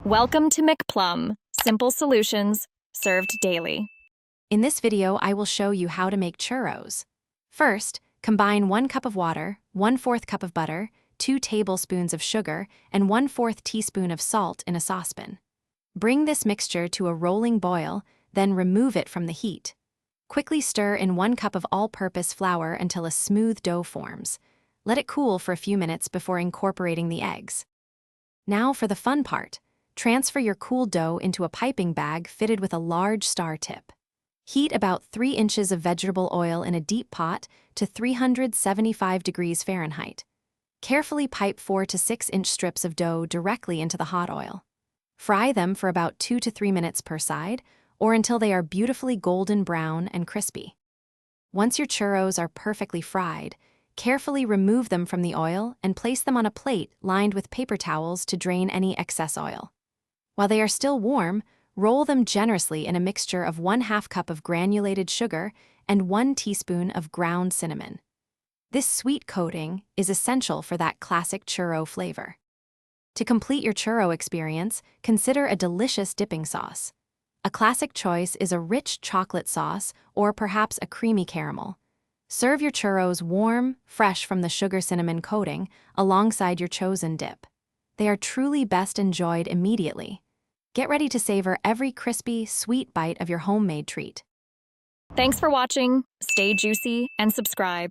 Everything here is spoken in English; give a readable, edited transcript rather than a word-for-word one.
Welcome to McPlum, simple solutions served daily. In this video, I will show you how to make churros. First, combine 1 cup of water, 1/4 cup of butter, 2 tablespoons of sugar, and 1/4 teaspoon of salt in a saucepan. Bring this mixture to a rolling boil, then remove it from the heat. Quickly stir in 1 cup of all-purpose flour until a smooth dough forms. Let it cool for a few minutes before incorporating the eggs. Now for the fun part. Transfer your cool dough into a piping bag fitted with a large star tip. Heat about 3 inches of vegetable oil in a deep pot to 375 degrees Fahrenheit. Carefully pipe 4 to 6 inch strips of dough directly into the hot oil. Fry them for about 2 to 3 minutes per side, or until they are beautifully golden brown and crispy. Once your churros are perfectly fried, carefully remove them from the oil and place them on a plate lined with paper towels to drain any excess oil. While they are still warm, roll them generously in a mixture of 1/2 cup of granulated sugar and 1 teaspoon of ground cinnamon. This sweet coating is essential for that classic churro flavor. To complete your churro experience, consider a delicious dipping sauce. A classic choice is a rich chocolate sauce or perhaps a creamy caramel. Serve your churros warm, fresh from the sugar-cinnamon coating, alongside your chosen dip. They are truly best enjoyed immediately. Get ready to savor every crispy, sweet bite of your homemade treat. Thanks for watching. Stay juicy and subscribe.